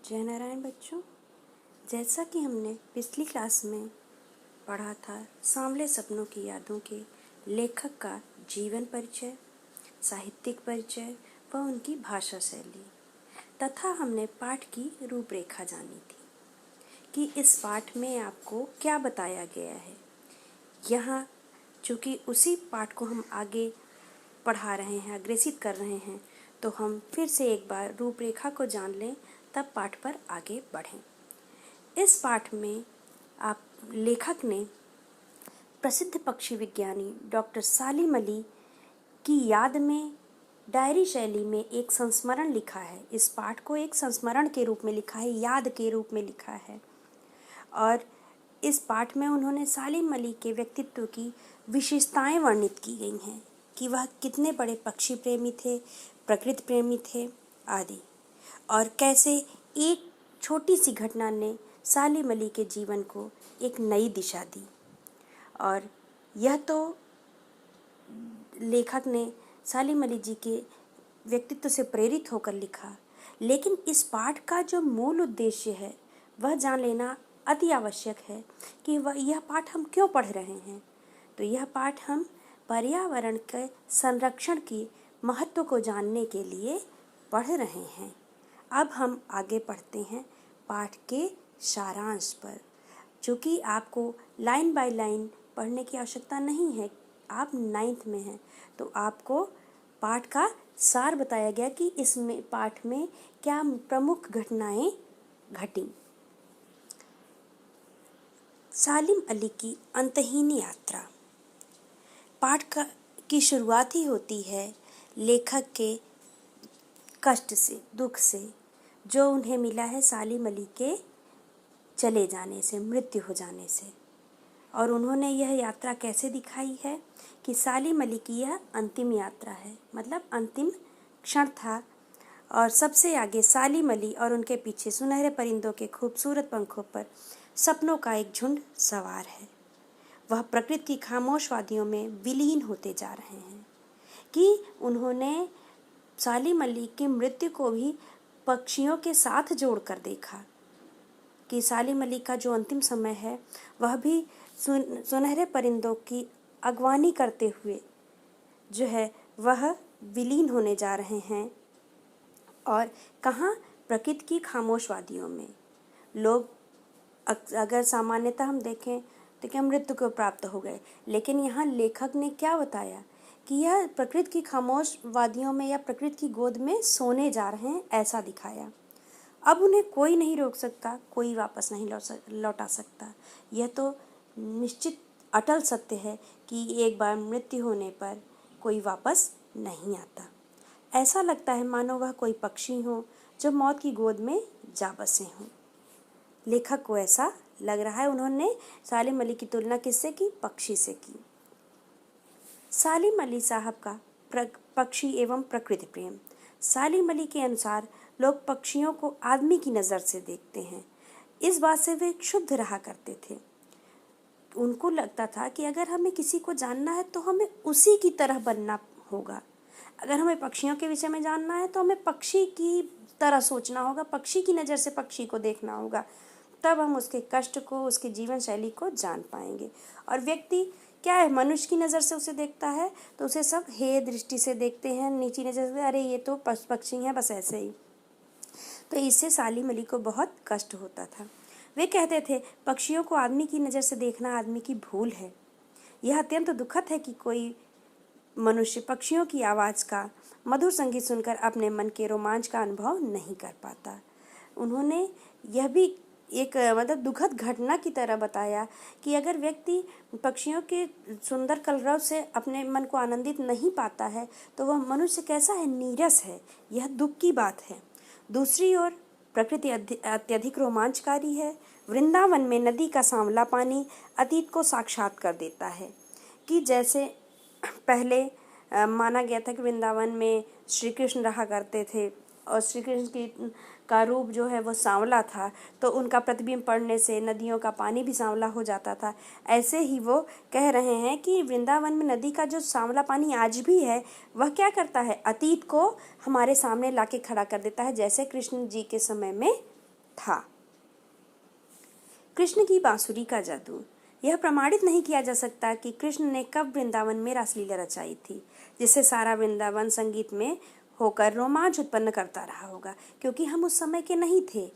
जय नारायण बच्चों। जैसा कि हमने पिछली क्लास में पढ़ा था, सांवले सपनों की यादों के लेखक का जीवन परिचय, साहित्यिक परिचय व उनकी भाषा शैली तथा हमने पाठ की रूपरेखा जानी थी कि इस पाठ में आपको क्या बताया गया है। यहाँ चूँकि उसी पाठ को हम आगे पढ़ा रहे हैं, अग्रेसित कर रहे हैं, तो हम फिर से एक बार रूपरेखा को जान लें, तब पाठ पर आगे बढ़ें। इस पाठ में लेखक ने प्रसिद्ध पक्षी विज्ञानी डॉक्टर सालिम अली की याद में डायरी शैली में एक संस्मरण लिखा है। इस पाठ को एक संस्मरण के रूप में लिखा है, याद के रूप में लिखा है। और इस पाठ में उन्होंने सालिम अली के व्यक्तित्व की विशेषताएं वर्णित की गई हैं कि वह कितने बड़े पक्षी प्रेमी थे, प्रकृति प्रेमी थे आदि, और कैसे एक छोटी सी घटना ने सालिम अली के जीवन को एक नई दिशा दी। और यह तो लेखक ने सालिम अली जी के व्यक्तित्व से प्रेरित होकर लिखा, लेकिन इस पाठ का जो मूल उद्देश्य है वह जान लेना अति आवश्यक है कि यह पाठ हम क्यों पढ़ रहे हैं। तो यह पाठ हम पर्यावरण के संरक्षण की महत्व को जानने के लिए पढ़ रहे हैं। अब हम आगे पढ़ते हैं पाठ के सारांश पर। चूँकि आपको लाइन बाय लाइन पढ़ने की आवश्यकता नहीं है, आप 9th में हैं, तो आपको पाठ का सार बताया गया कि इसमें पाठ में क्या प्रमुख घटनाएं घटी। सालिम अली की अंतहीन यात्रा। पाठ की शुरुआत ही होती है लेखक के कष्ट से, दुख से, जो उन्हें मिला है सालिम अली के चले जाने से, मृत्यु हो जाने से। और उन्होंने यह यात्रा कैसे दिखाई है कि सालिम अली की यह अंतिम यात्रा है, मतलब अंतिम क्षण था। और सबसे आगे सालिम अली और उनके पीछे सुनहरे परिंदों के खूबसूरत पंखों पर सपनों का एक झुंड सवार है। वह प्रकृति की खामोश वादियों में विलीन होते जा रहे हैं कि उन्होंने सालिम अली की मृत्यु को भी पक्षियों के साथ जोड़कर देखा कि सालिम अली का जो अंतिम समय है वह भी सुनहरे परिंदों की अगवानी करते हुए जो है वह विलीन होने जा रहे हैं। और कहाँ? प्रकृति की खामोश वादियों में। लोग अगर सामान्यतः हम देखें तो क्या मृत्यु को प्राप्त हो गए, लेकिन यहाँ लेखक ने क्या बताया कि यह प्रकृति की खामोश वादियों में या प्रकृति की गोद में सोने जा रहे हैं, ऐसा दिखाया। अब उन्हें कोई नहीं रोक सकता, कोई वापस नहीं लौटा सकता। यह तो निश्चित अटल सत्य है कि एक बार मृत्यु होने पर कोई वापस नहीं आता। ऐसा लगता है मानो वह कोई पक्षी हो जो मौत की गोद में जा बसे हों। लेखक को ऐसा लग रहा है। उन्होंने सालिम अली की तुलना किससे की? पक्षी से की। सालिम अली साहब का पक्षी एवं प्रकृति प्रेम। सालिम अली के अनुसार लोग पक्षियों को आदमी की नज़र से देखते हैं। इस बात से वे क्षुब्ध रहा करते थे। उनको लगता था कि अगर हमें किसी को जानना है तो हमें उसी की तरह बनना होगा। अगर हमें पक्षियों के विषय में जानना है तो हमें पक्षी की तरह सोचना होगा, पक्षी की नज़र से पक्षी को देखना होगा, तब हम उसके कष्ट को, उसकी जीवन शैली को जान पाएंगे। और व्यक्ति क्या है, मनुष्य की नज़र से उसे देखता है तो उसे सब हे दृष्टि से देखते हैं, नीची नज़र से, अरे ये तो पक्षी हैं, बस ऐसे ही। तो इससे सालिम अली को बहुत कष्ट होता था। वे कहते थे पक्षियों को आदमी की नज़र से देखना आदमी की भूल है। यह अत्यंत दुखद है कि कोई मनुष्य पक्षियों की आवाज़ का मधुर संगीत सुनकर अपने मन के रोमांच का अनुभव नहीं कर पाता। उन्होंने यह भी एक मतलब दुखद घटना की तरह बताया कि अगर व्यक्ति पक्षियों के सुंदर कलरव से अपने मन को आनंदित नहीं पाता है तो वह मनुष्य कैसा है? नीरस है। यह दुख की बात है। दूसरी ओर प्रकृति अत्यधिक रोमांचकारी है। वृंदावन में नदी का सांवला पानी अतीत को साक्षात कर देता है कि जैसे पहले माना गया था कि वृंदावन में श्री कृष्ण रहा करते थे और श्री कृष्ण का रूप जो है वो सांवला था, तो उनका प्रतिबिंब पड़ने से नदियों का पानी भी सांवला हो जाता था। ऐसे ही वो कह रहे हैं कि वृंदावन में नदी का जो सांवला पानी आज भी है वह क्या करता है? अतीत को हमारे सामने लाके खड़ा कर देता है, जैसे कृष्ण जी के समय में था। कृष्ण की बांसुरी का जादू। यह प्रमाणित नहीं किया जा सकता कि कृष्ण ने कब वृंदावन में रासलीला रचाई थी, जिससे सारा वृंदावन संगीत में होकर रोमांच उत्पन्न करता रहा होगा, क्योंकि हम उस समय के नहीं थे।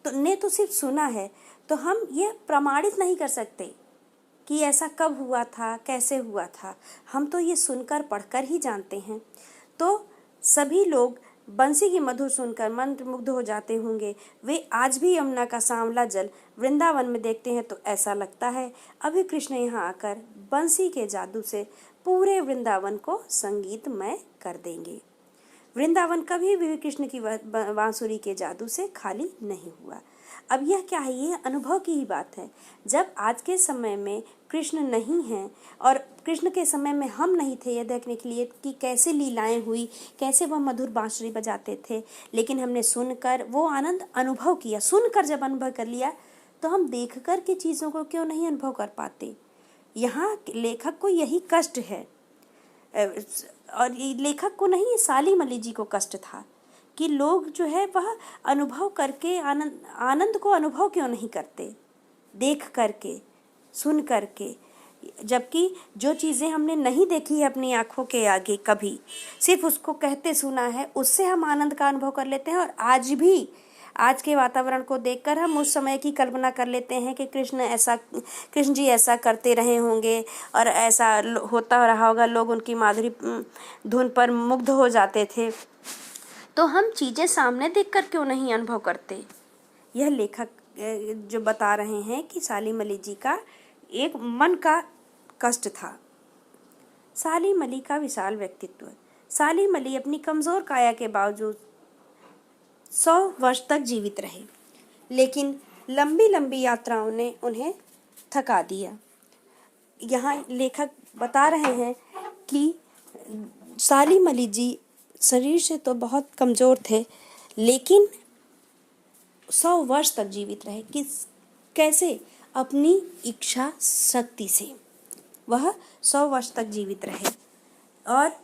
ने तो सिर्फ सुना है, तो हम यह प्रमाणित नहीं कर सकते कि ऐसा कब हुआ था, कैसे हुआ था। हम तो ये सुनकर पढ़कर ही जानते हैं। तो सभी लोग बंसी की मधुर सुनकर मंत्रमुग्ध हो जाते होंगे। वे आज भी यमुना का सांवला जल वृंदावन में देखते हैं तो ऐसा लगता है अभी कृष्ण यहाँ आकर बंसी के जादू से पूरे वृंदावन को संगीतमय कर देंगे। वृंदावन कभी भी कृष्ण की बांसुरी के जादू से खाली नहीं हुआ। अब यह क्या है, ये अनुभव की ही बात है। जब आज के समय में कृष्ण नहीं हैं और कृष्ण के समय में हम नहीं थे यह देखने के लिए कि कैसे लीलाएं हुई, कैसे वह मधुर बांसुरी बजाते थे, लेकिन हमने सुनकर वो आनंद अनुभव किया। सुनकर जब अनुभव कर लिया तो हम देखकर के चीज़ों को क्यों नहीं अनुभव कर पाते। यहाँ लेखक को यही कष्ट है, और लेखक को नहीं, सालीम अली जी को कष्ट था कि लोग जो है वह अनुभव करके आनंद को अनुभव क्यों नहीं करते, देख करके, सुन करके। जबकि जो चीज़ें हमने नहीं देखी है अपनी आँखों के आगे कभी, सिर्फ उसको कहते सुना है, उससे हम आनंद का अनुभव कर लेते हैं। और आज भी आज के वातावरण को देखकर हम उस समय की कल्पना कर लेते हैं कि कृष्ण जी ऐसा करते रहे होंगे और ऐसा होता रहा होगा, लोग उनकी माधुरी धुन पर मुग्ध हो जाते थे। तो हम चीज़ें सामने देखकर क्यों नहीं अनुभव करते। यह लेखक जो बता रहे हैं कि सालीम अली जी का एक मन का कष्ट था। सालीम अली का विशाल व्यक्तित्व। सालीम अली अपनी कमज़ोर काया के बावजूद 100 वर्ष तक जीवित रहे, लेकिन लंबी लंबी यात्राओं ने उन्हें थका दिया। यहाँ लेखक बता रहे हैं कि सालीम अली जी शरीर से तो बहुत कमज़ोर थे, लेकिन 100 वर्ष तक जीवित रहे। कैसे? अपनी इच्छा शक्ति से वह 100 वर्ष तक जीवित रहे। और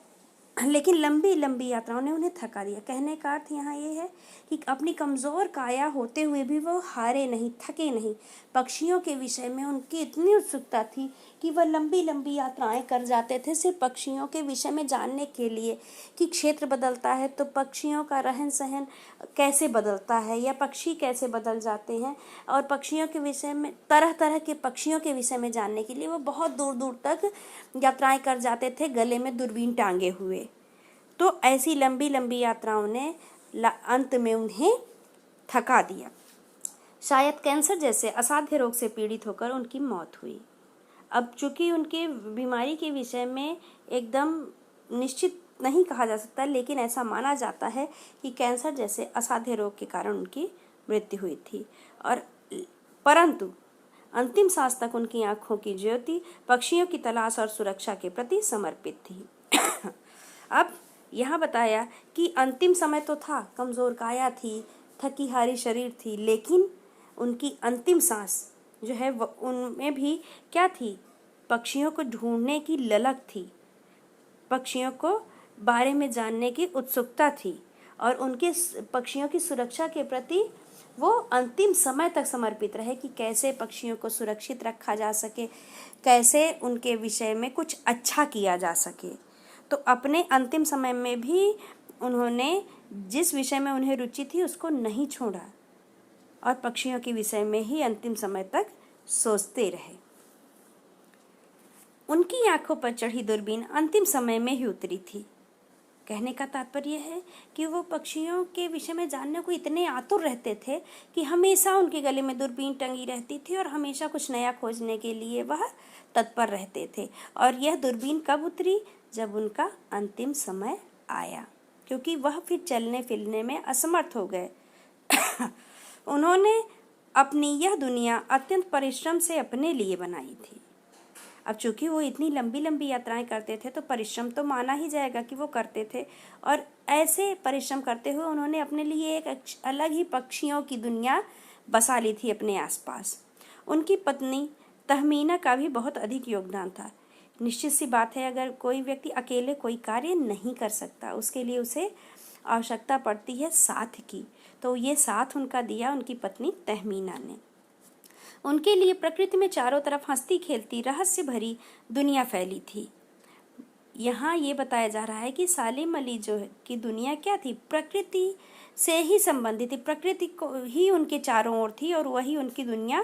लेकिन लंबी लंबी यात्राओं ने उन्हें थका दिया। कहने का अर्थ यहाँ ये है कि अपनी कमज़ोर काया होते हुए भी वो हारे नहीं, थके नहीं। पक्षियों के विषय में उनकी इतनी उत्सुकता थी कि वह लंबी लंबी यात्राएं कर जाते थे सिर्फ पक्षियों के विषय में जानने के लिए कि क्षेत्र बदलता है तो पक्षियों का रहन सहन कैसे बदलता है या पक्षी कैसे बदल जाते हैं। और पक्षियों के विषय में, तरह तरह के पक्षियों के विषय में जानने के लिए वो बहुत दूर दूर तक यात्राएं कर जाते थे, गले में दूरबीन टांगे हुए। तो ऐसी लंबी लंबी यात्राओं ने अंत में उन्हें थका दिया। शायद कैंसर जैसे असाध्य रोग से पीड़ित होकर उनकी मौत हुई। अब चूंकि उनके बीमारी के विषय में एकदम निश्चित नहीं कहा जा सकता, लेकिन ऐसा माना जाता है कि कैंसर जैसे असाध्य रोग के कारण उनकी मृत्यु हुई थी। और परंतु अंतिम सांस तक उनकी आंखों की ज्योति पक्षियों की तलाश और सुरक्षा के प्रति समर्पित थी। अब यहाँ बताया कि अंतिम समय तो था, कमज़ोर काया थी, थकी हारी शरीर थी, लेकिन उनकी अंतिम सांस जो है उनमें भी क्या थी? पक्षियों को ढूंढने की ललक थी, पक्षियों को बारे में जानने की उत्सुकता थी और उनके पक्षियों की सुरक्षा के प्रति वो अंतिम समय तक समर्पित रहे कि कैसे पक्षियों को सुरक्षित रखा जा सके, कैसे उनके विषय में कुछ अच्छा किया जा सके। तो अपने अंतिम समय में भी उन्होंने जिस विषय में उन्हें रुचि थी उसको नहीं छोड़ा और पक्षियों के विषय में ही अंतिम समय तक सोचते रहे। उनकी आंखों पर चढ़ी दूरबीन अंतिम समय में ही उतरी थी। कहने का तात्पर्य है कि वो पक्षियों के विषय में जानने को इतने आतुर रहते थे कि हमेशा उनके गले में दूरबीन टंगी रहती थी और हमेशा कुछ नया खोजने के लिए वह तत्पर रहते थे। और यह दूरबीन कब उतरी? जब उनका अंतिम समय आया, क्योंकि वह फिर चलने फिरने में असमर्थ हो गए। उन्होंने अपनी यह दुनिया अत्यंत परिश्रम से अपने लिए बनाई थी। अब चूंकि वो इतनी लंबी लंबी यात्राएं करते थे तो परिश्रम तो माना ही जाएगा कि वो करते थे, और ऐसे परिश्रम करते हुए उन्होंने अपने लिए एक अलग ही पक्षियों की दुनिया बसा ली थी अपने आसपास। उनकी पत्नी तहमीना का भी बहुत अधिक योगदान था। निश्चित सी बात है, अगर कोई व्यक्ति अकेले कोई कार्य नहीं कर सकता, उसके लिए उसे आवश्यकता पड़ती है साथ की। तो ये साथ उनका दिया उनकी पत्नी तहमीना ने। उनके लिए प्रकृति में चारों तरफ हंसती खेलती रहस्य भरी दुनिया फैली थी। यहाँ ये बताया जा रहा है कि सालिम अली जो है की दुनिया क्या थी, प्रकृति से ही संबंधित थी, प्रकृति को ही उनके चारों ओर थी और वही उनकी दुनिया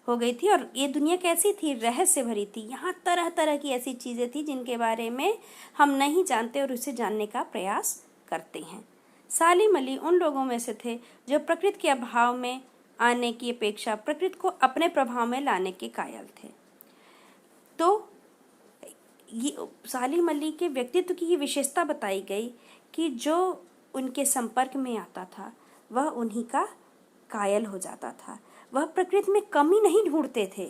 हो गई थी। और ये दुनिया कैसी थी, रहस्य भरी थी। यहाँ तरह तरह की ऐसी चीज़ें थी जिनके बारे में हम नहीं जानते और उसे जानने का प्रयास करते हैं। सालिम अली उन लोगों में से थे जो प्रकृति के अभाव में आने की अपेक्षा प्रकृति को अपने प्रभाव में लाने के कायल थे। तो ये सालिम अली के व्यक्तित्व की ये विशेषता बताई गई कि जो उनके संपर्क में आता था वह उन्हीं का कायल हो जाता था। वह प्रकृति में कमी नहीं ढूंढते थे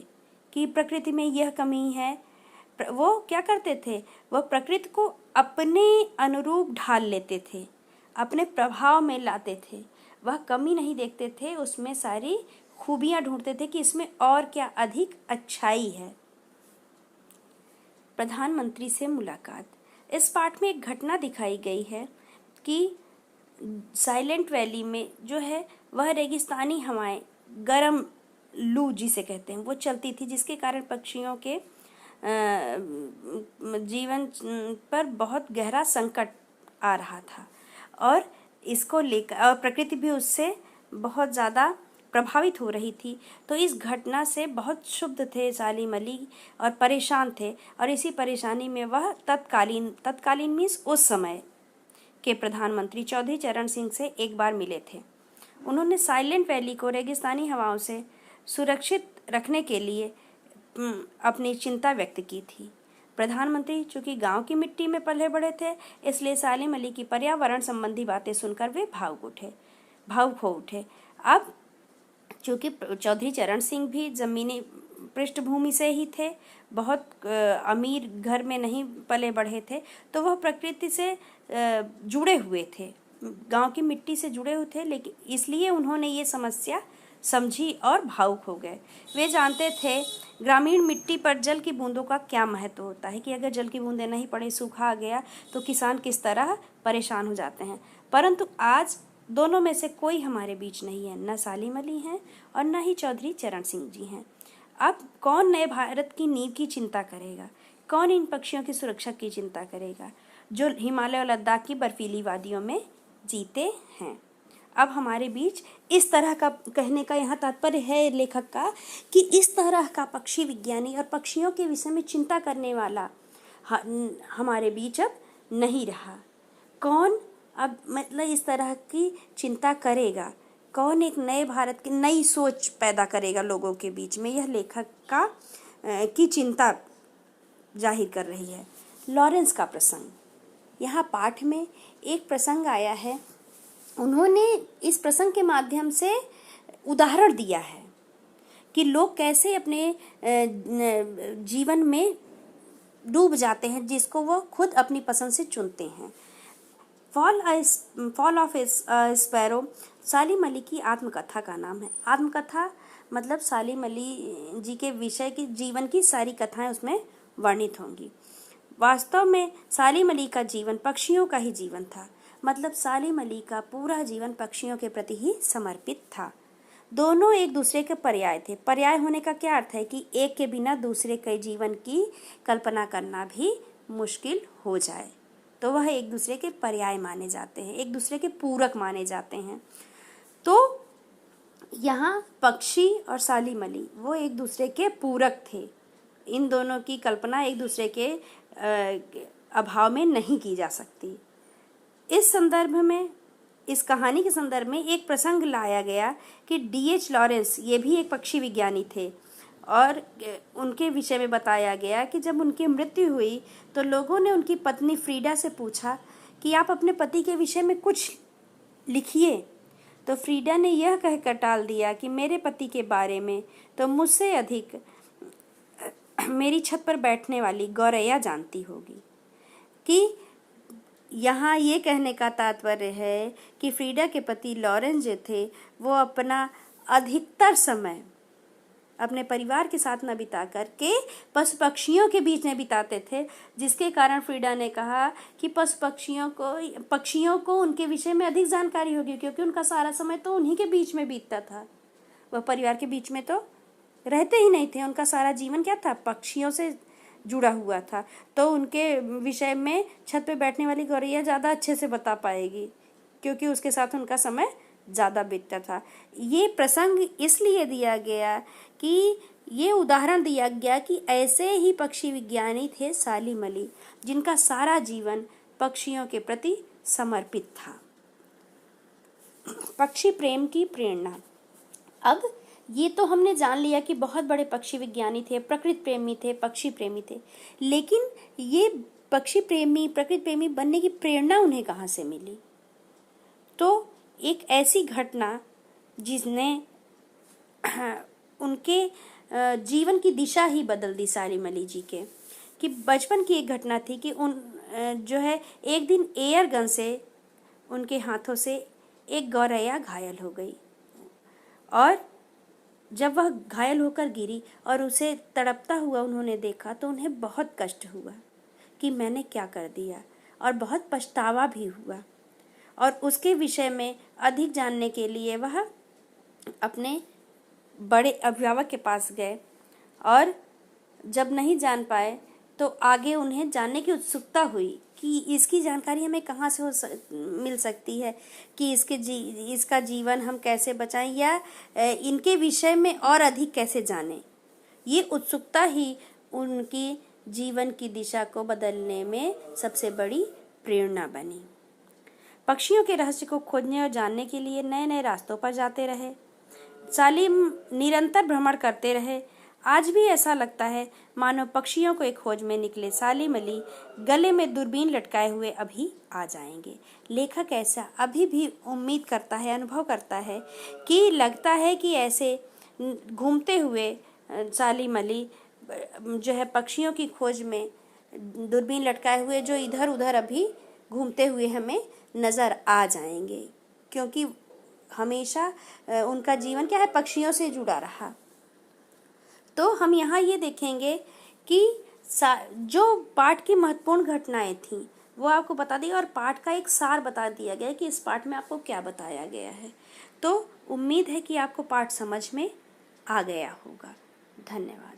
कि प्रकृति में यह कमी है। वो क्या करते थे, वह प्रकृति को अपने अनुरूप ढाल लेते थे, अपने प्रभाव में लाते थे। वह कमी नहीं देखते थे, उसमें सारी खूबियां ढूंढते थे कि इसमें और क्या अधिक अच्छाई है। प्रधानमंत्री से मुलाकात। इस पाठ में एक घटना दिखाई गई है कि साइलेंट वैली में जो है वह रेगिस्तानी हवाएं, गरम लू जिसे कहते हैं, वो चलती थी, जिसके कारण पक्षियों के जीवन पर बहुत गहरा संकट आ रहा था और इसको लेकर और प्रकृति भी उससे बहुत ज़्यादा प्रभावित हो रही थी। तो इस घटना से बहुत क्षुब्ध थे सालिम अली और परेशान थे और इसी परेशानी में वह तत्कालीन मीन्स उस समय के प्रधानमंत्री चौधरी चरण सिंह से एक बार मिले थे। उन्होंने साइलेंट वैली को रेगिस्तानी हवाओं से सुरक्षित रखने के लिए अपनी चिंता व्यक्त की थी। प्रधानमंत्री चूंकि गांव की मिट्टी में पले बढ़े थे, इसलिए सालिम अली की पर्यावरण संबंधी बातें सुनकर वे भावुक हो उठे। अब चूंकि चौधरी चरण सिंह भी जमीनी पृष्ठभूमि से ही थे, बहुत अमीर घर में नहीं पले बढ़े थे, तो वह प्रकृति से जुड़े हुए थे, गांव की मिट्टी से जुड़े हुए थे। लेकिन इसलिए उन्होंने ये समस्या समझी और भावुक हो गए। वे जानते थे ग्रामीण मिट्टी पर जल की बूंदों का क्या महत्व होता है कि अगर जल की बूंदें नहीं पड़े, सूखा आ गया तो किसान किस तरह परेशान हो जाते हैं। परंतु आज दोनों में से कोई हमारे बीच नहीं है, न सालिम अली हैं और न ही चौधरी चरण सिंह जी हैं। अब कौन नए भारत की नींव की चिंता करेगा, कौन इन पक्षियों की सुरक्षा की चिंता करेगा जो हिमालय और लद्दाख की बर्फीली वादियों में जीते हैं। अब हमारे बीच इस तरह का कहने का यहाँ तात्पर्य है लेखक का कि इस तरह का पक्षी विज्ञानी और पक्षियों के विषय में चिंता करने वाला हमारे बीच अब नहीं रहा। कौन अब मतलब इस तरह की चिंता करेगा, कौन एक नए भारत की नई सोच पैदा करेगा लोगों के बीच में, यह लेखक का की चिंता जाहिर कर रही है। लॉरेंस का प्रसंग, यहाँ पाठ में एक प्रसंग आया है। उन्होंने इस प्रसंग के माध्यम से उदाहरण दिया है कि लोग कैसे अपने जीवन में डूब जाते हैं जिसको वो खुद अपनी पसंद से चुनते हैं। फॉल ऑफ स्पैरो सालिम अली की आत्मकथा का नाम है। आत्मकथा मतलब सालिम अली जी के विषय की जीवन की सारी कथाएं उसमें वर्णित होंगी। वास्तव में सालिम अली का जीवन पक्षियों का ही जीवन था, मतलब सालिम अली का पूरा जीवन पक्षियों के प्रति ही समर्पित था। दोनों एक दूसरे के पर्याय थे। पर्याय होने का क्या अर्थ है कि एक के बिना दूसरे के जीवन की कल्पना करना भी मुश्किल हो जाए, तो वह एक दूसरे के पर्याय माने जाते हैं, एक दूसरे के पूरक माने जाते हैं। तो यहाँ पक्षी और सालिम अली वो एक दूसरे के पूरक थे। इन दोनों की कल्पना एक दूसरे के अभाव में नहीं की जा सकती। इस संदर्भ में, इस कहानी के संदर्भ में एक प्रसंग लाया गया कि D.H. लॉरेंस ये भी एक पक्षी विज्ञानी थे और उनके विषय में बताया गया कि जब उनकी मृत्यु हुई तो लोगों ने उनकी पत्नी फ्रीडा से पूछा कि आप अपने पति के विषय में कुछ लिखिए। तो फ्रीडा ने यह कहकर टाल दिया कि मेरे पति के बारे में तो मुझसे अधिक मेरी छत पर बैठने वाली गौरैया जानती होगी। कि यहाँ ये कहने का तात्पर्य है कि फ्रीडा के पति लॉरेंस जो थे वो अपना अधिकतर समय अपने परिवार के साथ न बिता करके पशु पक्षियों के बीच में बिताते थे, जिसके कारण फ्रीडा ने कहा कि पक्षियों को उनके विषय में अधिक जानकारी होगी, क्योंकि उनका सारा समय तो उन्हीं के बीच में बीतता था। वह परिवार के बीच में तो रहते ही नहीं थे, उनका सारा जीवन क्या था, पक्षियों से जुड़ा हुआ था। तो उनके विषय में छत पे बैठने वाली गौरैया ज़्यादा अच्छे से बता पाएगी, क्योंकि उसके साथ उनका समय ज़्यादा बीतता था। ये प्रसंग इसलिए दिया गया कि ये उदाहरण दिया गया कि ऐसे ही पक्षी विज्ञानी थे सालिम अली, जिनका सारा जीवन पक्षियों के प्रति समर्पित था। पक्षी प्रेम की प्रेरणा। अब ये तो हमने जान लिया कि बहुत बड़े पक्षी विज्ञानी थे, प्रकृति प्रेमी थे, पक्षी प्रेमी थे, लेकिन ये पक्षी प्रेमी, प्रकृति प्रेमी बनने की प्रेरणा उन्हें कहाँ से मिली? तो एक ऐसी घटना जिसने उनके जीवन की दिशा ही बदल दी सालिम अली जी के, कि बचपन की एक घटना थी कि एक दिन एयर गन से उनके हाथों से एक गौरैया घायल हो गई, और जब वह घायल होकर गिरी और उसे तड़पता हुआ उन्होंने देखा तो उन्हें बहुत कष्ट हुआ कि मैंने क्या कर दिया, और बहुत पछतावा भी हुआ। और उसके विषय में अधिक जानने के लिए वह अपने बड़े अभिभावक के पास गए, और जब नहीं जान पाए तो आगे उन्हें जानने की उत्सुकता हुई कि इसकी जानकारी हमें कहाँ से मिल सकती है, कि इसका जीवन हम कैसे बचाएं, या इनके विषय में और अधिक कैसे जानें। ये उत्सुकता ही उनकी जीवन की दिशा को बदलने में सबसे बड़ी प्रेरणा बनी। पक्षियों के रहस्य को खोजने और जानने के लिए नए नए रास्तों पर जाते रहे। सालिम निरंतर भ्रमण करते रहे। आज भी ऐसा लगता है मानो पक्षियों को एक खोज में निकले सालिम अली गले में दूरबीन लटकाए हुए अभी आ जाएंगे। लेखक ऐसा अभी भी उम्मीद करता है, अनुभव करता है कि लगता है कि ऐसे घूमते हुए सालिम अली पक्षियों की खोज में दूरबीन लटकाए हुए जो इधर उधर अभी घूमते हुए हमें नज़र आ जाएंगे, क्योंकि हमेशा उनका जीवन क्या है, पक्षियों से जुड़ा रहा। तो हम यहाँ ये देखेंगे कि जो पाठ की महत्वपूर्ण घटनाएं थीं वो आपको बता दी, और पाठ का एक सार बता दिया गया कि इस पाठ में आपको क्या बताया गया है। तो उम्मीद है कि आपको पाठ समझ में आ गया होगा। धन्यवाद।